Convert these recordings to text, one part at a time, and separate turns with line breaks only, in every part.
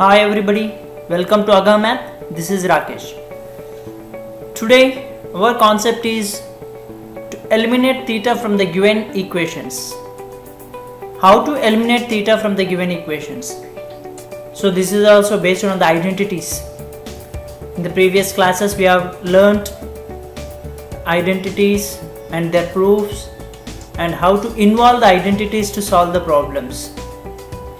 Hi everybody, welcome to Aga Math. This is Rakesh. Today our concept is to eliminate theta from the given equations. How to eliminate theta from the given equations? So this is also based on the identities. In the previous classes we have learnt identities and their proofs and how to involve the identities to solve the problems,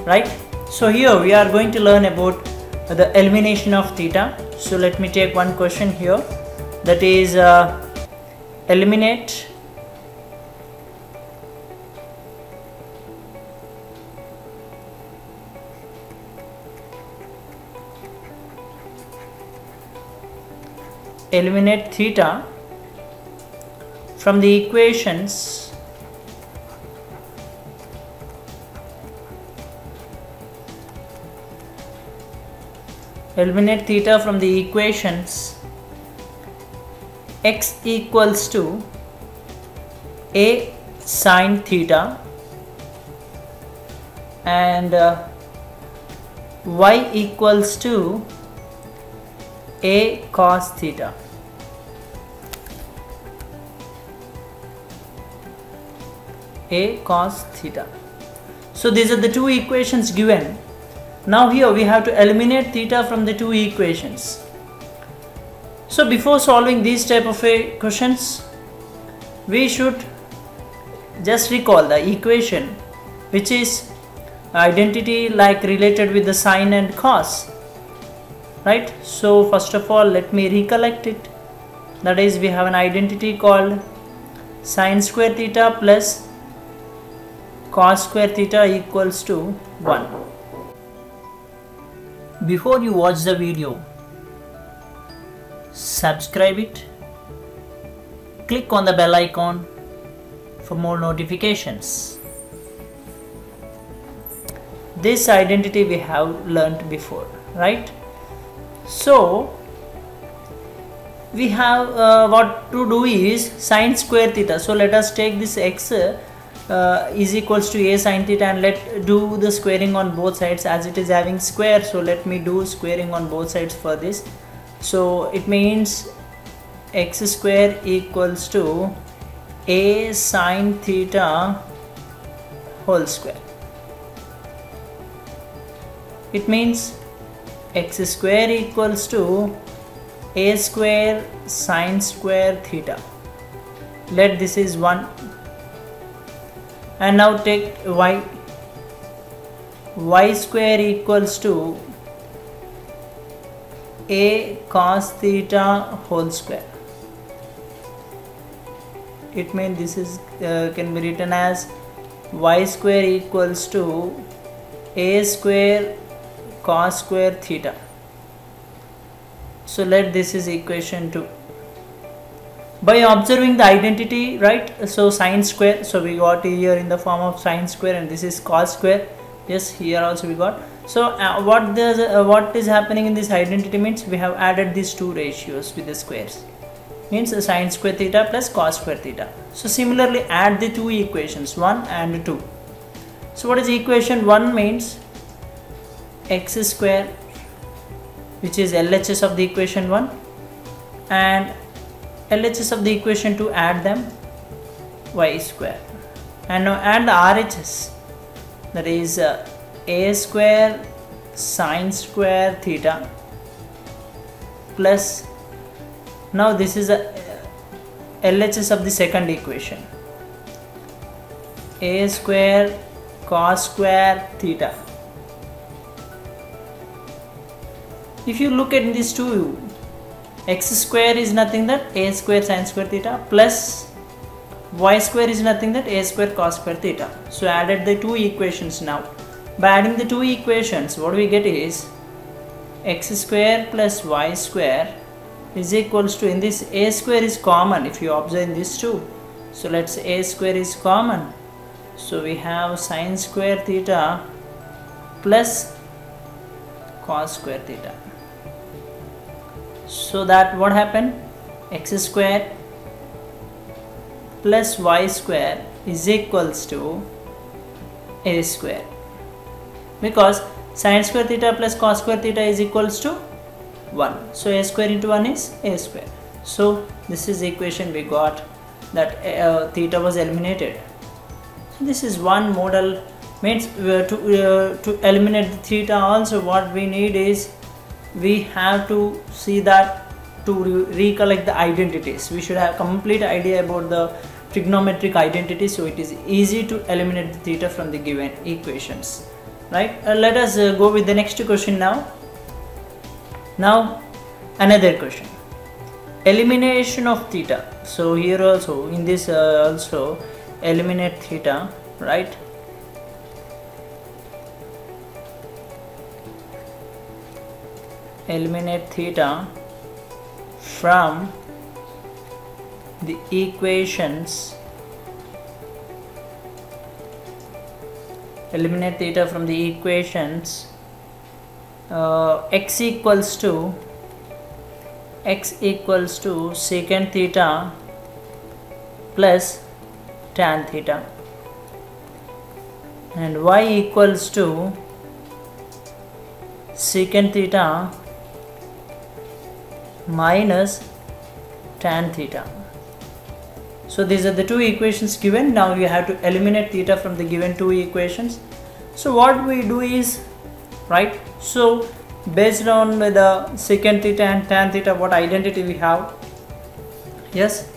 right? So here we are going to learn about the elimination of theta. So let me take one question here, that is eliminate theta from the equations x equals to a sine theta and y equals to a cos theta. So these are the two equations given. Now here we have to eliminate theta from the two equations. So before solving these type of questions, we should just recall the equation, which is identity like related with the sine and cos, right? So first of all, let me recollect it. That is, we have an identity called sine square theta plus cos square theta equals to 1. Before you watch the video, subscribe it, click on the bell icon for more notifications. This identity we have learnt before, right? So we have what to do is sine square theta. So let us take this x is equals to a sine theta and let do the squaring on both sides, as it is having square. So let me do squaring on both sides for this. So it means x square equals to a sine theta whole square. It means x square equals to a square sine square theta. Let this is 1. And now take y square equals to a cos theta whole square. It means this is can be written as y square equals to a square cos square theta. So let this is equation 2. By observing the identity, right? So sine square, so we got here in the form of sine square, and this is cos square. Yes, here also we got. So what is happening in this identity means we have added these two ratios with the squares, means sine square theta plus cos square theta. So similarly add the two equations 1 and 2. So what is equation 1 means x square, which is LHS of the equation 1, and LHS of the equation 2, add them y square, and now add the RHS, that is a square sine square theta plus, now this is a LHS of the second equation, a square cos square theta. If you look at these two, x square is nothing but a square sine square theta plus y square is nothing but a square cos square theta. So added the two equations now. By adding the two equations, what we get is x square plus y square is equals to, in this a square is common if you observe in these two. So let's say a square is common. So we have sine square theta plus cos square theta. So that what happened, x square plus y square is equals to a square, because Sin square theta plus cos square theta is equals to 1. So a square into 1 is a square. So this is the equation we got, that theta was eliminated. So this is one model. Means to eliminate the theta also, what we need is we have to see that to recollect the identities. We should have complete idea about the trigonometric identities, so it is easy to eliminate the theta from the given equations, right? Let us go with the next question now. Now another question, elimination of theta. So here also, in this also eliminate theta, right? Eliminate theta from the equations. Eliminate theta from the equations x equals to secant theta plus tan theta, and y equals to secant theta minus tan theta. So these are the two equations given. Now you have to eliminate theta from the given two equations. So what we do is, right, so based on the secant theta and tan theta, what identity we have? Yes,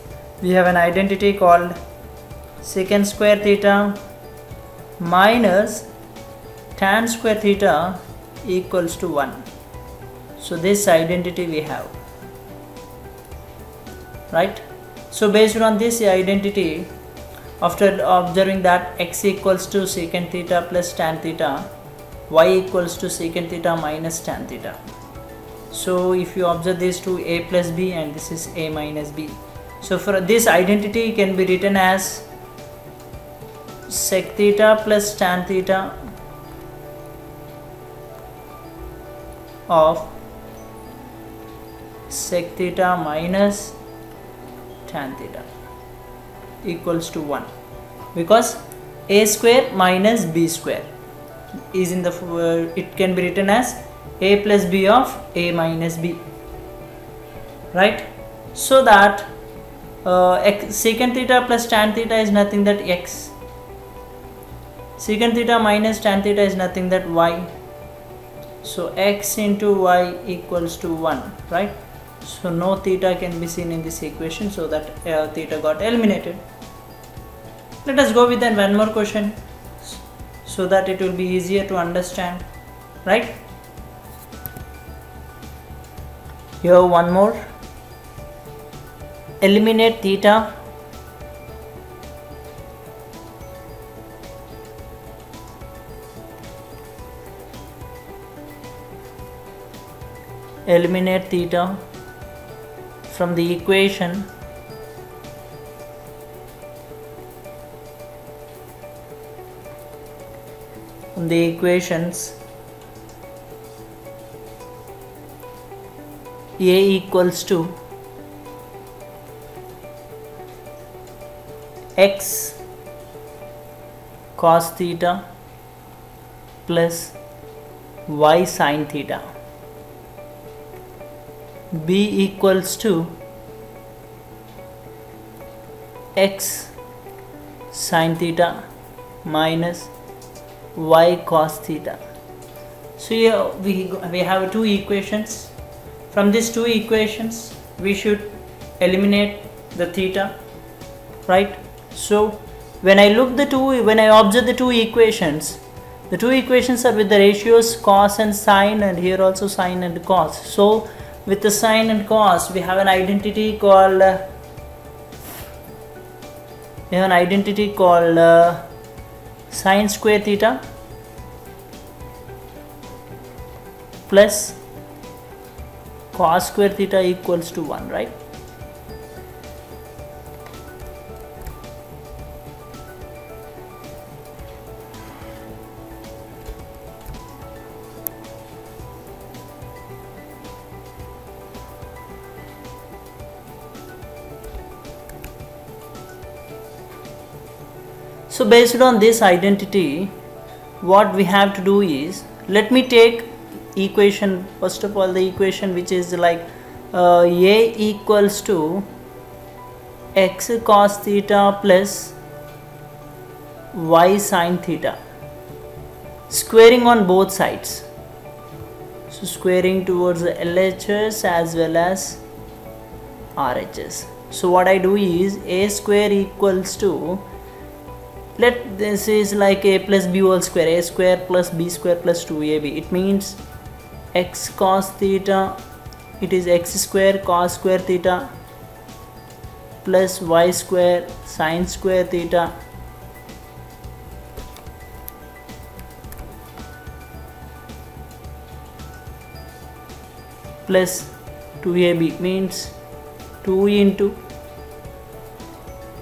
we have an identity called secant square theta minus tan square theta equals to 1. So this identity we have, right? So based on this identity, after observing that x equals to secant theta plus tan theta, y equals to secant theta minus tan theta. So if you observe these two, a plus b, and this is a minus b. So for this identity can be written as sec theta plus tan theta of sec theta minus tan theta equals to 1, because a square minus b square is in the it can be written as a plus b of a minus b, right? So that secant theta plus tan theta is nothing that x, secant theta minus tan theta is nothing that y. So x into y equals to 1, right? So no theta can be seen in this equation, so that theta got eliminated. Let us go with one more question so that it will be easier to understand, right? Here one more, eliminate theta from the equation equations a equals to x cos theta plus y sin theta, b equals to x sin theta minus y cos theta. So here we have two equations. From these two equations we should eliminate the theta, right? So when I observe the two equations are with the ratios cos and sine, and here also sine and cos. So with the sine and cos we have an identity called sine square theta plus cos square theta equals to 1, right? So based on this identity, what we have to do is, let me take equation, first of all the equation which is like a equals to x cos theta plus y sin theta, squaring on both sides, so squaring towards the LHS as well as RHS. So what I do is a square equals to, let this is like a plus b whole square, a square plus b square plus 2ab. It means x cos theta, it is x square cos square theta plus y square sin square theta plus 2ab, means 2 into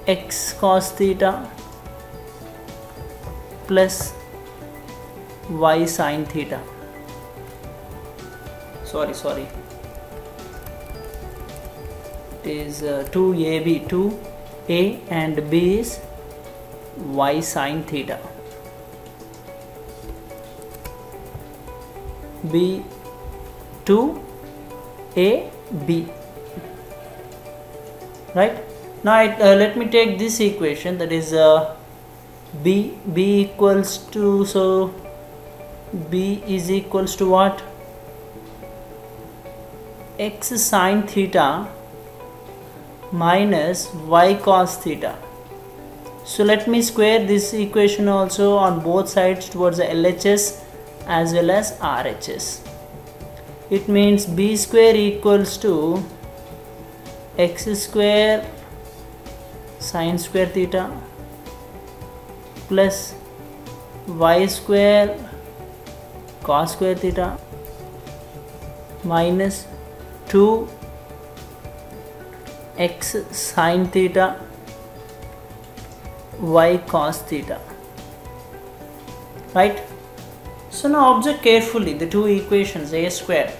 x cos theta plus y sin theta. Sorry, it is 2ab, 2a and b is y sin theta, b 2a b, right? Now let me take this equation, that is b equals to, so b is equals to what, x sin theta minus y cos theta. So let me square this equation also on both sides towards the LHS as well as RHS. It means b square equals to x square sin square theta plus y square cos square theta minus 2 x sin theta y cos theta, right? So now observe carefully the two equations. A square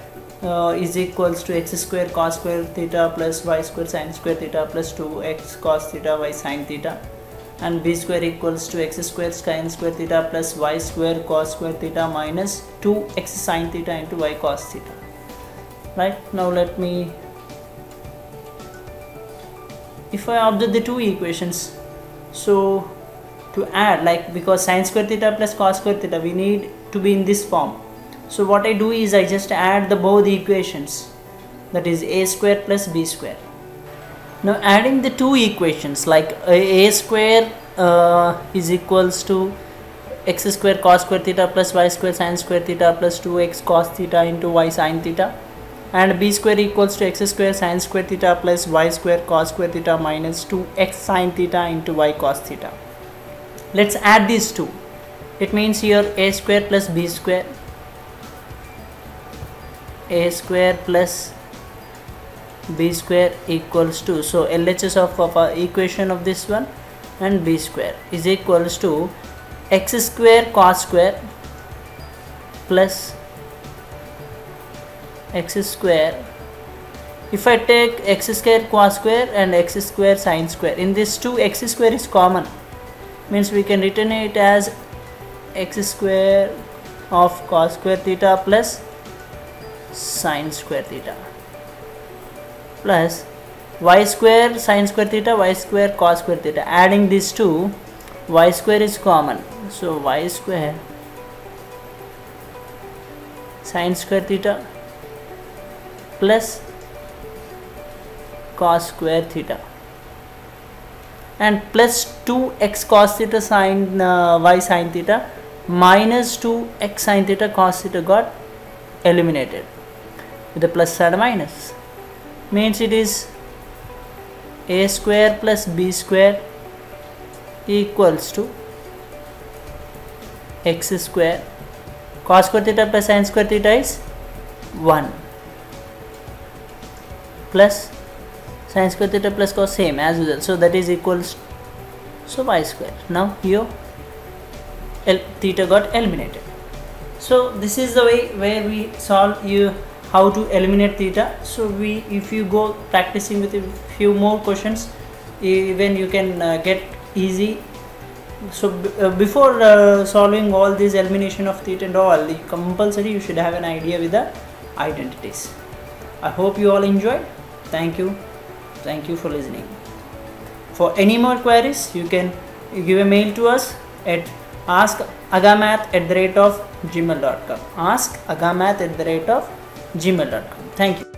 is equals to x square cos square theta plus y square sin square theta plus 2x cos theta y sin theta, and b square equals to x square sin square theta plus y square cos square theta minus 2x sin theta into y cos theta, right? Now let me, if I observe the two equations, so to add, like, because sin square theta plus cos square theta we need to be in this form, so what I do is I just add the both equations, that is a square plus b square. Now adding the two equations, like a square is equals to x square cos square theta plus y square sin square theta plus 2x cos theta into y sin theta, and b square equals to x square sin square theta plus y square cos square theta minus 2x sin theta into y cos theta. Let's add these two. It means here a square plus b square, a square plus b square equals to, so LHS of our equation of this one, and b square is equals to x square cos square plus x square, if I take x square cos square and x square sin square, in this two x square is common, means we can written it as x square of cos square theta plus sin square theta plus y square sin square theta y square cos square theta. Adding these two, y square is common, so y square sin square theta plus cos square theta, and plus 2x cos theta sin y sin theta minus 2x sin theta cos theta got eliminated with the plus side minus, means it is a square plus b square equals to x square cos square theta plus sin square theta is 1 plus sin square theta plus cos, same as usual, so that is equals, so y square. Now here theta got eliminated. So this is the way where we solve how to eliminate theta. So if you go practicing with a few more questions, even you can get easy So before solving all this elimination of theta and all, compulsory you should have an idea with the identities. I hope you all enjoyed. Thank you for listening. For any more queries, you can give a mail to us at askagamath@gmail.com. askagamath@gmail.com. Thank you.